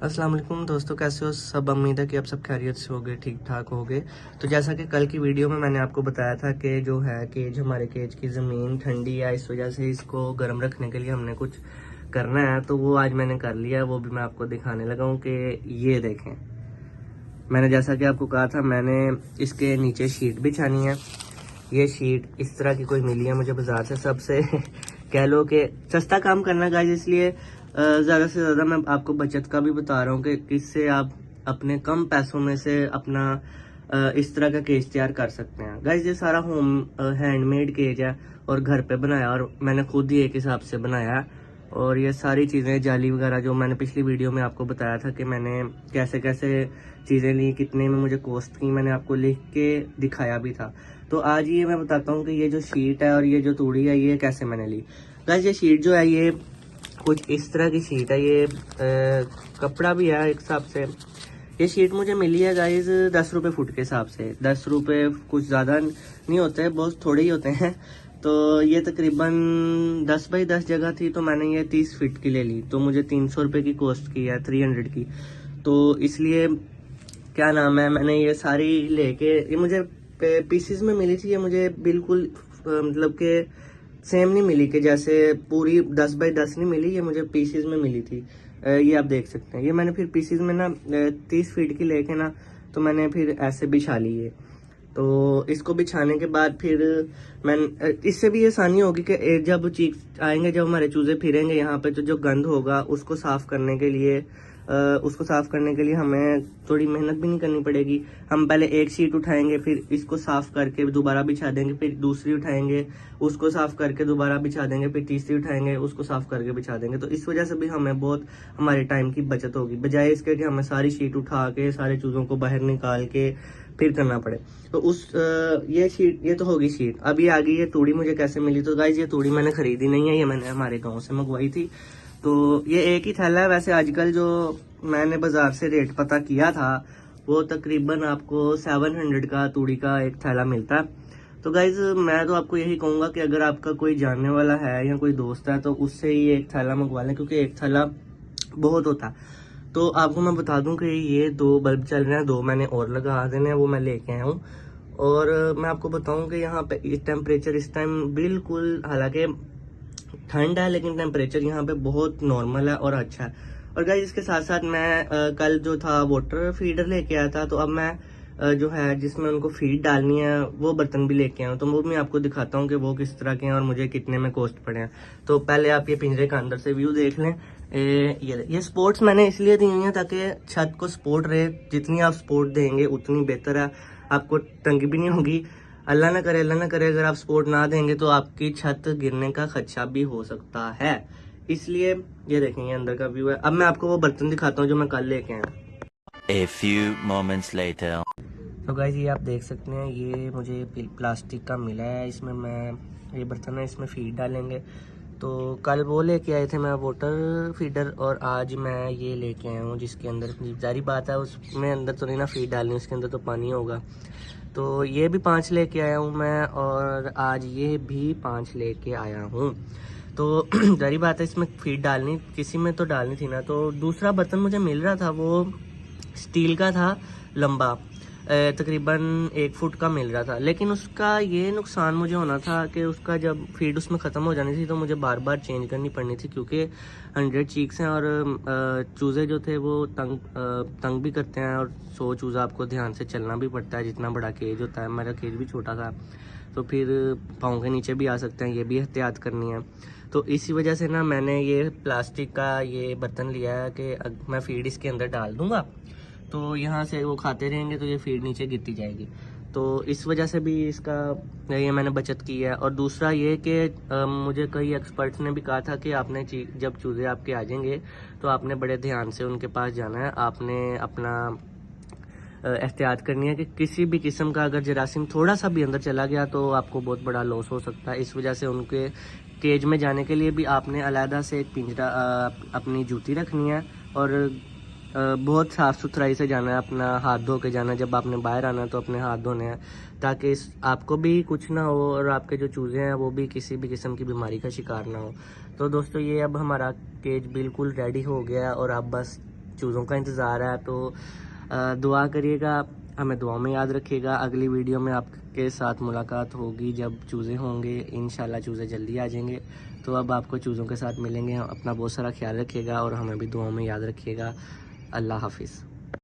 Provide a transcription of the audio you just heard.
अस्सलाम वालेकुम दोस्तों, कैसे हो सब। उम्मीद है कि आप सब खैरियत से होगे, ठीक ठाक होगे। तो जैसा कि कल की वीडियो में मैंने आपको बताया था कि जो है केज, हमारे केज की ज़मीन ठंडी है, इस वजह से इसको गर्म रखने के लिए हमने कुछ करना है। तो वो आज मैंने कर लिया है, वो भी मैं आपको दिखाने लगा हूँ कि ये देखें। मैंने जैसा कि आपको कहा था, मैंने इसके नीचे शीट बिछानी है। ये शीट इस तरह की कोई मिली है मुझे बाजार से, सबसे कह लो कि सस्ता काम करना गाइस, इसलिए ज़्यादा से ज़्यादा मैं आपको बचत का भी बता रहा हूँ कि किससे आप अपने कम पैसों में से अपना इस तरह का केज तैयार कर सकते हैं। गाइस ये सारा होम हैंडमेड केज है और घर पे बनाया, और मैंने खुद ही एक हिसाब से बनाया है। और ये सारी चीज़ें जाली वगैरह जो मैंने पिछली वीडियो में आपको बताया था कि मैंने कैसे कैसे चीज़ें ली, कितने में मुझे कॉस्ट की, मैंने आपको लिख के दिखाया भी था। तो आज ये मैं बताता हूँ कि ये जो शीट है और ये जो तूड़ी है ये कैसे मैंने ली। गाइस ये शीट जो है ये कुछ इस तरह की शीट है, ये कपड़ा भी है एक हिसाब से। ये शीट मुझे मिली है गाइस 10 रुपये फुट के हिसाब से। 10 रुपये कुछ ज़्यादा नहीं होते, बहुत थोड़े ही होते हैं। तो ये तकरीबन 10 बाई 10 जगह थी, तो मैंने ये 30 फीट की ले ली, तो मुझे 300 रुपये की कॉस्ट की है, 300 की। तो इसलिए क्या नाम है, मैंने ये सारी लेके, ये मुझे पीसीज में मिली थी। ये मुझे बिल्कुल मतलब कि सेम नहीं मिली, कि जैसे पूरी 10 बाई 10 नहीं मिली, ये मुझे पीसीज में मिली थी। ये आप देख सकते हैं। ये मैंने फिर पीसीज में ना 30 फीट की लेके ना, तो मैंने फिर ऐसे बिछा ली है। तो इसको बिछाने के बाद फिर मैं इससे भी आसानी होगी कि जब चीख आएंगे, जब हमारे चूजे फिरेंगे यहाँ पे, तो जो गंद होगा उसको साफ करने के लिए हमें थोड़ी मेहनत भी नहीं करनी पड़ेगी। हम पहले एक शीट उठाएंगे, फिर इसको साफ करके दोबारा बिछा देंगे, फिर दूसरी उठाएंगे, उसको साफ करके दोबारा बिछा देंगे, फिर तीसरी उठाएंगे, उसको साफ करके बिछा देंगे। तो इस वजह से भी हमें बहुत हमारे टाइम की बचत होगी, बजाय इसके कि हमें सारी शीट उठा के सारे चूजों को बाहर निकाल के फिर करना पड़े। तो ये शीट, ये तो होगी शीट। अभी आ गई ये तूड़ी मुझे कैसे मिली। तो गाइज ये तूड़ी मैंने खरीदी नहीं है, ये मैंने हमारे गांव से मंगवाई थी। तो ये एक ही थैला है। वैसे आजकल जो मैंने बाजार से रेट पता किया था, वो तकरीबन आपको 700 का तूड़ी का एक थैला मिलता है। तो गाइज मैं तो आपको यही कहूँगा कि अगर आपका कोई जानने वाला है या कोई दोस्त है, तो उससे ही एक थैला मंगवा लें, क्योंकि एक थैला बहुत होता है। तो आपको मैं बता दूं कि ये 2 बल्ब चल रहे हैं, 2 मैंने और लगा देने हैं, वो मैं लेके आया हूँ। और मैं आपको बताऊं कि यहाँ पे इस टेम्परेचर इस टाइम बिल्कुल, हालांकि ठंड है, लेकिन टेम्परेचर यहाँ पे बहुत नॉर्मल है और अच्छा है। और गाइस इसके साथ साथ मैं कल जो था वाटर फीडर लेके आया था, तो अब मैं जो है जिसमें उनको फीड डालनी है वो बर्तन भी लेके आया हूँ। तो वो मैं आपको दिखाता हूँ कि वो किस तरह के हैं और मुझे कितने में कॉस्ट पड़े हैं। तो पहले आप ये पिंजरे का अंदर से व्यू देख लें। ये स्पोर्ट्स मैंने इसलिए दी हुई है ताकि छत को सपोर्ट रहे। जितनी आप सपोर्ट देंगे उतनी बेहतर है, आपको तंगी भी नहीं होगी। अल्लाह ना करे, अल्लाह ना करे, अगर आप सपोर्ट ना देंगे तो आपकी छत गिरने का खदशा भी हो सकता है। इसलिए ये देखें, ये अंदर का व्यू है। अब मैं आपको वो बर्तन दिखाता हूँ जो मैं कल लेके आया। A few moments later. तो गाइस ये आप देख सकते हैं, ये मुझे प्लास्टिक का मिला है। इसमें मैं, ये बर्तन है, इसमें फीड डालेंगे। तो कल वो लेके आए थे मैं वाटर फीडर, और आज मैं ये लेके आया हूँ जिसके अंदर, जारी बात है उसमें अंदर तो नहीं ना फीड डालनी, उसके अंदर तो पानी होगा। तो ये भी 5 लेके आया हूँ मैं, और आज ये भी 5 लेके आया हूँ। तो जारी बात है इसमें फीड डालनी, किसी में तो डालनी थी ना। तो दूसरा बर्तन मुझे मिल रहा था, वो स्टील का था, लंबा, तकरीबन 1 फुट का मिल रहा था। लेकिन उसका ये नुकसान मुझे होना था कि उसका जब फीड उसमें ख़त्म हो जानी थी, तो मुझे बार बार चेंज करनी पड़नी थी, क्योंकि 100 चीक्स हैं और चूज़े जो थे वो तंग भी करते हैं, और 100 चूज़ा आपको ध्यान से चलना भी पड़ता है, जितना बड़ा केज होता है। मेरा केज भी छोटा था, तो फिर पाँव के नीचे भी आ सकते हैं, ये भी एहतियात करनी है। तो इसी वजह से ना मैंने ये प्लास्टिक का ये बर्तन लिया है कि मैं फीड इसके अंदर डाल दूँगा, तो यहाँ से वो खाते रहेंगे, तो ये फीड नीचे गिरती जाएगी। तो इस वजह से भी इसका ये मैंने बचत की है। और दूसरा ये कि मुझे कई एक्सपर्ट्स ने भी कहा था कि आपने जब चूज़े आपके आ जाएंगे, तो आपने बड़े ध्यान से उनके पास जाना है, आपने अपना एहतियात करनी है कि किसी भी किस्म का अगर जरासीम थोड़ा सा भी अंदर चला गया तो आपको बहुत बड़ा लॉस हो सकता है। इस वजह से उनके केज में जाने के लिए भी आपने अलहदा से एक पिंजरा, अपनी जूती रखनी है, और बहुत साफ़ सुथराई से जाना है, अपना हाथ धो के जाना है। जब आपने बाहर आना है तो अपने हाथ धोने हैं, ताकि आपको भी कुछ ना हो और आपके जो चूज़े हैं वो भी किसी भी किस्म की बीमारी का शिकार ना हो। तो दोस्तों ये अब हमारा केज बिल्कुल रेडी हो गया है, और अब बस चूज़ों का इंतज़ार है। तो दुआ करिएगा, हमें दुआ में याद रखिएगा। अगली वीडियो में आपके साथ मुलाकात होगी जब चूज़े होंगे, इंशाल्लाह चूज़े जल्दी आ जाएंगे। तो अब आपको चूज़ों के साथ मिलेंगे। अपना बहुत सारा ख्याल रखिएगा और हमें भी दुआ में याद रखिएगा। अल्लाह हाफिज़।